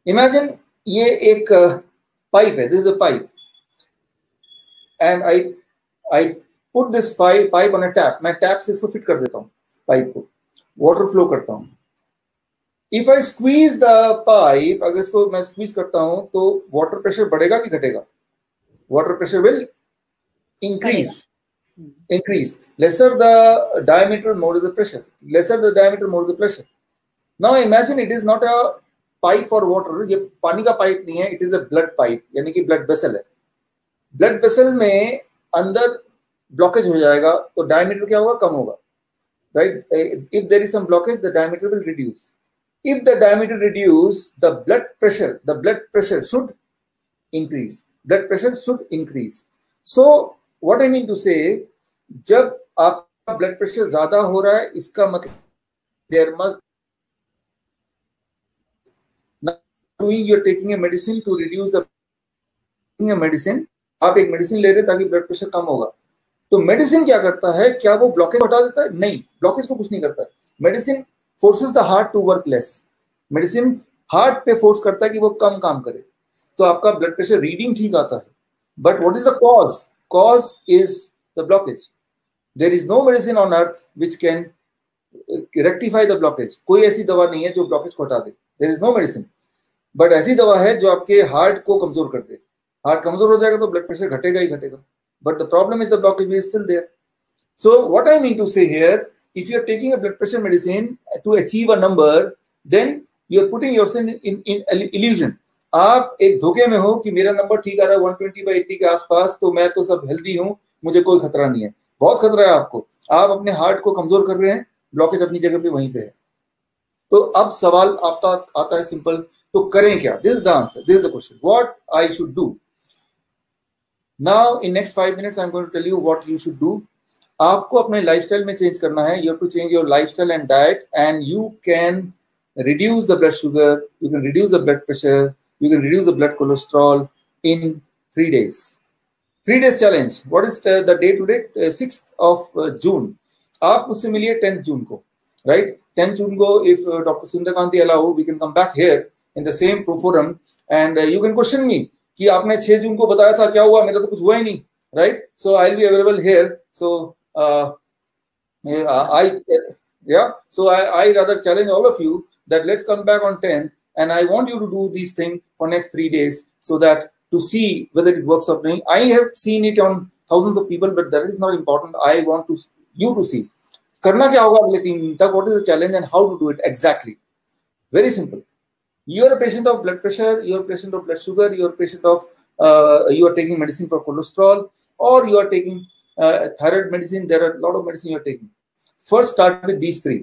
Imagine ये एक pipe है, this is a pipe and I put this pipe on a tap. मैं tap से इसको फिट कर देता हूँ, पाइप को वाटर फ्लो करता हूँ. If I squeeze the pipe, अगर इसको मैं स्क्वीज करता हूं तो वाटर प्रेशर बढ़ेगा कि घटेगा? Water pressure will increase. Lesser the diameter, more is the pressure. Lesser the diameter, more is the pressure. Now imagine it is not a pipe for water. ये पानी का पाइप नहीं है, it is a blood pipe, यानी कि blood vessel है. Blood vessel में अंदर ब्लॉकेज हो जाएगा तो diameter क्या होगा? कम होगा, right? If there is some blockage, the diameter will reduce. If the diameter reduce, the blood pressure should increase. Blood pressure should increase. So what I mean to say, जब आपका blood pressure ज्यादा हो रहा है, इसका मतलब there must doing you're taking a medicine to reduce the medicine. आप एक मेडिसिन ले रहे हैं ताकि ब्लड प्रेशर कम होगा. तो मेडिसिन क्या करता है? क्या वो ब्लॉकेज हटा देता है? नहीं, ब्लॉकेज को कुछ नहीं करता है. Medicine forces the heart to work less. Medicine heart पे फोर्स करता है कि वो कम काम करे, तो आपका ब्लड प्रेशर रीडिंग ठीक आता है. But what is the cause? Cause is the blockage. There is no medicine on earth which can rectify the blockage. कोई ऐसी दवा नहीं है जो ब्लॉकेज को हटा दे. There is no medicine. But ऐसी दवा है जो आपके हार्ट को कमजोर कर दे. हार्ट कमजोर हो जाएगा तो ब्लड प्रेशर घटेगा ही घटेगा. But the problem is the blockage is still there. So what I mean to say here, if you are taking a blood pressure medicine to achieve a number, then you are putting yourself in illusion. आप एक धोखे में हो कि मेरा number ठीक आ रहा है 120/80 के आसपास, तो मैं तो सब हेल्दी हूं, मुझे कोई खतरा नहीं है. बहुत खतरा है आपको. आप अपने हार्ट को कमजोर कर रहे हैं, ब्लॉकेज अपनी जगह पे वहीं पे है. तो अब सवाल आपका आता है सिंपल, तो करें क्या? This is the answer, this is the question, what I should do. Now in next 5 minutes I am going to tell you what you should do. आपको अपने लाइफस्टाइल में चेंज करना है. You have to change your lifestyle and diet, and you can reduce the blood sugar, you can reduce the blood pressure, you can reduce the blood cholesterol in 3 days. 3 days challenge. What is the day today? 6th of June. आप मुझसे मिलिए 10th June को, right? 10th June को, if Dr. Sundarkanti allow, we can come back here in the same forum and you can question me कि आपने 6 जून को बताया था, क्या हुआ? मेरा तो कुछ हुआ ही नहीं, right? So I'll be available here. So so I rather challenge all of you that let's come back on 10th, and I want you to do these things for next 3 days so that to see whether it works or not. I have seen it on thousands of people, but that is not important. I want you to see. करना क्या होगा अगले 3 दिन तक? What is the challenge and how to do it exactly? Very simple. You are a patient of blood pressure, you are a patient of blood sugar, you are a patient of you are taking medicine for cholesterol, or you are taking thyroid medicine. There are a lot of medicine you are taking. First, start with these 3.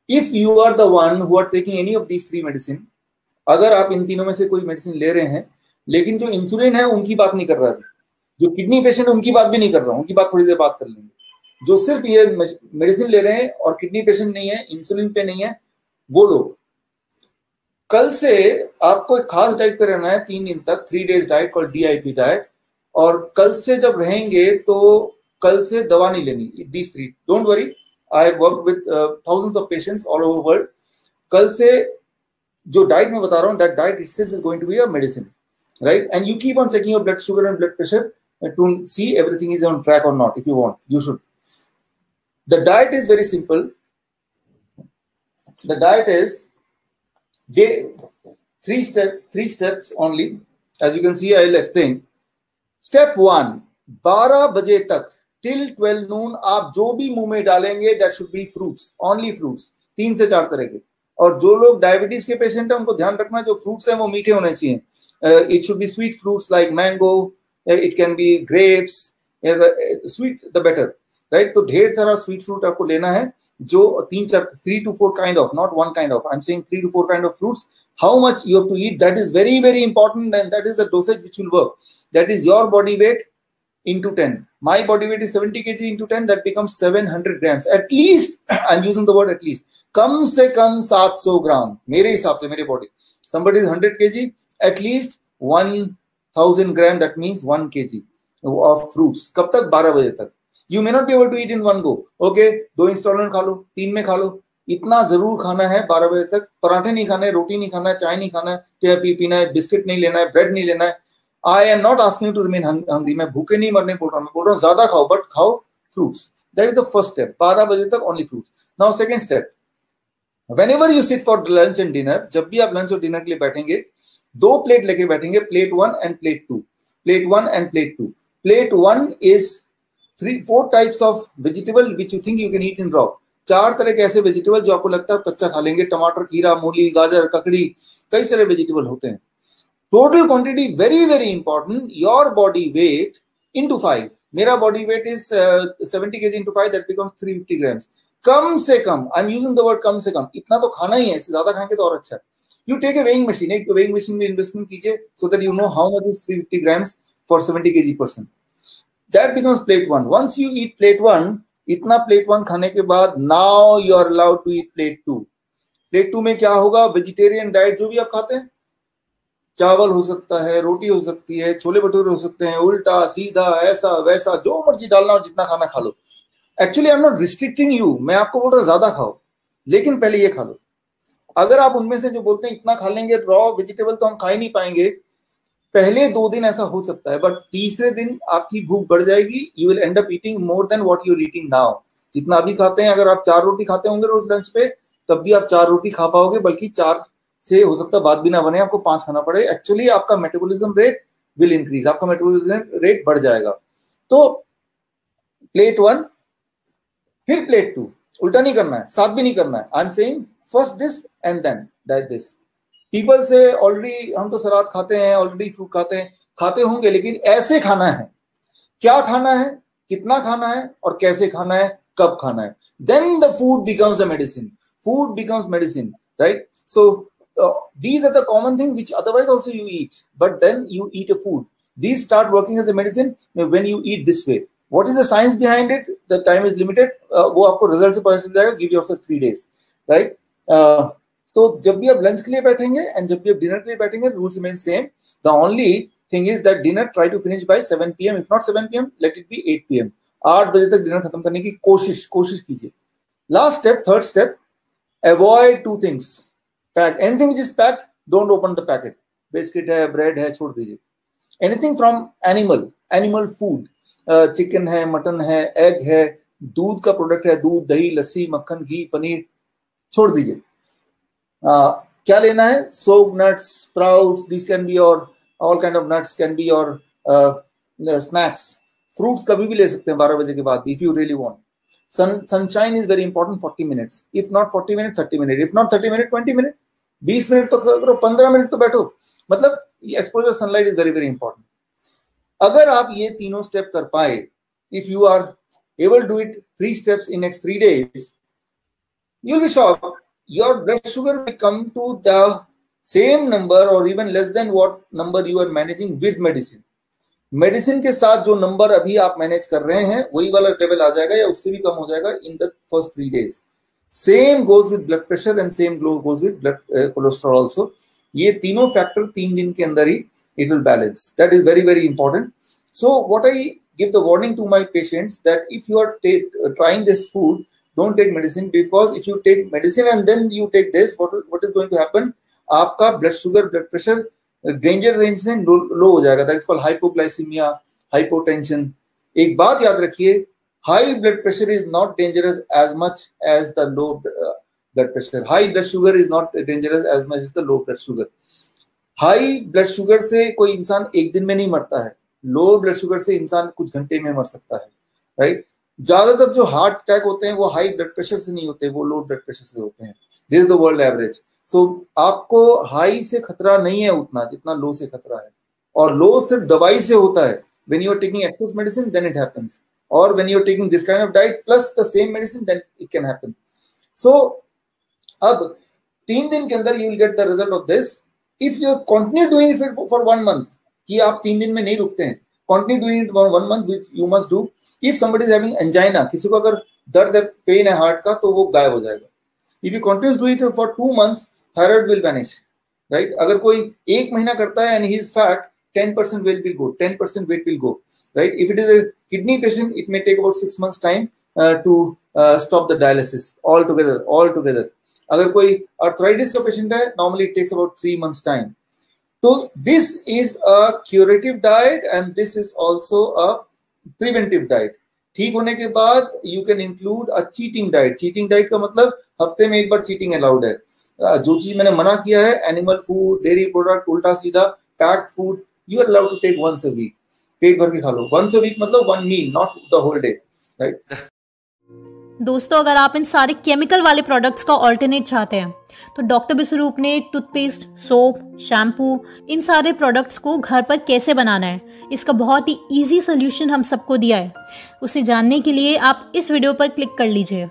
If you are the one who are taking any of these 3 medicine, अगर आप इन तीनों में से कोई medicine ले रहे हैं, लेकिन जो इंसुलिन है उनकी बात नहीं कर रहा है, जो किडनी पेशेंट उनकी बात भी नहीं कर रहा हूं, उनकी बात थोड़ी देर बात कर लेंगे. जो सिर्फ ये मेडिसिन ले रहे हैं और किडनी पेशेंट नहीं है, इंसुलिन पे नहीं है, वो लोग कल से आपको एक खास डाइट पे रहना है 3 दिन तक. 3 days diet called DIP diet. और कल से जब रहेंगे तो कल से दवा नहीं लेनी. These 3, don't worry. I work with thousands of patients all over the world. कल से जो डाइट मैं बता रहा हूँ, that diet itself is going to be a medicine, right? And you keep on checking your blood sugar and blood pressure to see everything is on track or not. If you want, you should. The diet is very simple. The diet is 3 steps only. As you can see, I will explain. Step 1, 12 बजे तक till 12 noon आप जो भी मुंह में डालेंगे that should be fruits, only fruits. 3 से 4 तरह के. और जो लोग डायबिटीज के पेशेंट हैं उनको ध्यान रखना, जो फ्रूट्स हैं वो मीठे होने चाहिए. It should be sweet fruits like mango, it can be grapes, sweet the better, right? तो ढेर सारा स्वीट फ्रूट आपको लेना है, जो 3 to 4 kind of, not one kind of. I'm saying 3 to 4 kind of fruits. How much you have to eat, that is very, very important, and that is the dosage which will work. That is your body weight into 10. My body weight is 70 kg into 10, that becomes 700 grams. At least, I'm using the word at least. कम से कम 700 ग्राम मेरे हिसाब से, मेरे body. Somebody is 100 kg, at least 1000 gram, that means 1 kg of fruits. कब तक? 12 बजे तक. You may not be able to eat in one go. Okay, 2 installment खा लो, 3 में खा लो. इतना जरूर खाना है 12 बजे तक। पराठे नहीं खाने, रोटी नहीं खाना है, चाय नहीं खाना है, चाय पीना है, बिस्किट नहीं लेना है, ब्रेड नहीं लेना है। I am not asking to remain hungry, मैं भूखे नहीं मरने बोल रहा हूँ, मैं बोल रहा हूँ ज्यादा खाओ, बट खाओ fruits. That is the first step, 12 बजे तक only fruits. Now second step, whenever you sit for lunch and dinner, जब भी आप लंच और डिनर के लिए बैठेंगे, 2 प्लेट लेके बैठेंगे, plate 1 end plate 2, plate 1 end plate 2। Plate 1 is 3-4 types of vegetable which you think you can eat in raw. 4 तरह के ऐसे वेजिटेबल जो आपको लगता है कच्चा खा लेंगे, टमाटर, खीरा, मूली, गाजर, ककड़ी, कई सारे वेजिटेबल होते हैं। Total quantity very very important, your body weight into 5। मेरा body weight is 70 kg into 5, that becomes 350 grams. कम से कम, I am using the word कम से कम, इतना तो खाना ही है, इससे ज्यादा खाएंगे तो और अच्छा है। You take a weighing machine, एक वेइंग मशीन में इन्वेस्टमेंट कीजिए, so that you know how much is 350 grams for 70 kg person. That becomes plate 1। Once you eat plate 1, इतना प्लेट 1 खाने के बाद now you are allowed to eat plate 2। Plate 2 में क्या होगा? वेजिटेरियन डाइट जो भी आप खाते हैं, चावल हो सकता है, रोटी हो सकती है, छोले भटूरे हो सकते हैं, उल्टा सीधा ऐसा वैसा जो मर्जी डालना हो, जितना खाना खा लो। Actually I am not restricting you, मैं आपको बोल रहा हूँ ज्यादा खाओ, लेकिन पहले ये खा लो। अगर आप उनमें से जो बोलते हैं इतना खा लेंगे, रॉ वेजिटेबल तो हम खा ही नहीं पाएंगे, पहले 2 दिन ऐसा हो सकता है, बट तीसरे दिन आपकी भूख बढ़ जाएगी, you will end up eating more than what you are eating now. जितना अभी खाते हैं, अगर आप 4 रोटी खाते होंगे रोज लंच पे, तब भी आप 4 रोटी खा पाओगे, बल्कि 4 से हो सकता है बात भी ना बने, आपको 5 खाना पड़े। एक्चुअली आपका मेटाबॉलिज्म रेट विल इंक्रीज, आपका मेटाबॉलिज्म रेट बढ़ जाएगा। तो प्लेट 1 फिर प्लेट 2, उल्टा नहीं करना है, साथ भी नहीं करना है। I am saying first this and then that this. People से ऑलरेडी हम तो सलाद खाते हैं, ऑलरेडी फ्रूट खाते हैं, खाते होंगे, लेकिन ऐसे खाना है। क्या खाना है, कितना खाना है और कैसे खाना है, कब खाना है, then the food becomes a medicine. Food becomes medicine, right? So these are the common things which otherwise also you eat, but then you eat a food. These start working as a medicine when you eat this way. What is the science behind it? The time is limited. वो आपको result से पता चल जाएगा। Give yourself 3 days, right? तो जब भी आप लंच के लिए बैठेंगे एंड जब भी आप डिनर के लिए बैठेंगे, rules remain same. The only thing is that dinner try to finish by 7 PM, if not 7 PM, let it be 8 PM। 8 बजे तक डिनर खत्म करने की कोशिश कीजिए। Last step, third step, avoid 2 things. Pack, anything which is packed, don't open the packet. Biscuit है, bread है, छोड़ दीजिए। Anything from animal food, chicken है, मटन है, एग है, दूध का प्रोडक्ट है, दूध, दही, लस्सी, मक्खन, घी, पनीर, छोड़ दीजिए। क्या लेना है? Soaked nuts, sprouts, this can be your all kind of nuts, can be your snacks. Fruits कभी भी ले सकते हैं 12 बजे के बाद, if you really want. Sunshine is very important, 40 minutes, if not 40 minutes, 30 minutes, if not 30 minutes, 20 minutes, 20 minute तो करो, 15 मिनट तो बैठो। मतलब exposure sunlight is very very important. अगर आप ये तीनों स्टेप कर पाए, if you are able to it 3 steps in next 3 days, you will be shocked. Your blood sugar will come to the same number or even less than what number you are managing with medicine. Medicine के साथ जो number अभी आप manage कर रहे हैं, वही वाला लेवल आ जाएगा या उससे भी कम हो जाएगा in the first 3 days. Same goes with blood pressure and same goes with blood cholesterol also. ये तीनों फैक्टर 3 दिन के अंदर ही it will balance. That is very very important. So what I give the warning to my patients that if you are trying this food, don't take medicine, because if you take medicine and then you take this, what is going to happen? आपका blood sugar, blood pressure danger range से लो हो जाएगा। That is called hypoglycemia, hypotension. एक बात याद रखिए, high blood pressure is not dangerous as much as the low blood pressure. High blood sugar is not dangerous as much as the low blood sugar. High blood sugar से कोई इंसान एक दिन में नहीं मरता है, low blood sugar से इंसान कुछ घंटे में मर सकता है, right? ज्यादातर जो हार्ट अटैक होते हैं वो हाई ब्लड प्रेशर से नहीं होते, वो लो ब्लड प्रेशर से होते हैं। This is the world average. So आपको हाई से खतरा नहीं है उतना जितना लो से खतरा है, और लो सिर्फ दवाई से होता है। When you are taking excess medicine then it happens, और when you are taking this kind of diet plus the same medicine then it can happen. So अब 3 दिन के अंदर you will get the result of this if you continue doing it for 1 month। कि आप 3 दिन में नहीं रुकते हैं, continue doing it for 1 month, you must do. If somebody is having angina, किसी को अगर दर्द है, पेन है हार्ट का, तो वो गायब हो जाएगा। If you continue to do it for 2 months, thyroid will vanish, right? अगर कोई 1 महीना करता है and he is fat, 10% weight will go, 10% weight will go, right? If it is a kidney patient, it may take about 6 months time to stop the dialysis altogether. अगर कोई arthritis का patient है, normally it takes about 3 months time. So this is a curative diet and this is also a preventive diet. ठीक होने के बाद you can include a cheating diet. Cheating diet का मतलब हफ्ते में एक बार cheating allowed है. जो चीज मैंने मना किया है, animal food, dairy product, उल्टा सीधा packed food, you are allowed to take once a week. पेट भर के खा लो. Once a week मतलब one meal, not the whole day, right? दोस्तों, अगर आप इन सारे केमिकल वाले प्रोडक्ट्स का ऑल्टरनेट चाहते हैं तो डॉक्टर विश्वरूप ने टूथपेस्ट, सोप, शैम्पू, इन सारे प्रोडक्ट्स को घर पर कैसे बनाना है, इसका बहुत ही इजी सोल्यूशन हम सबको दिया है. उसे जानने के लिए आप इस वीडियो पर क्लिक कर लीजिए.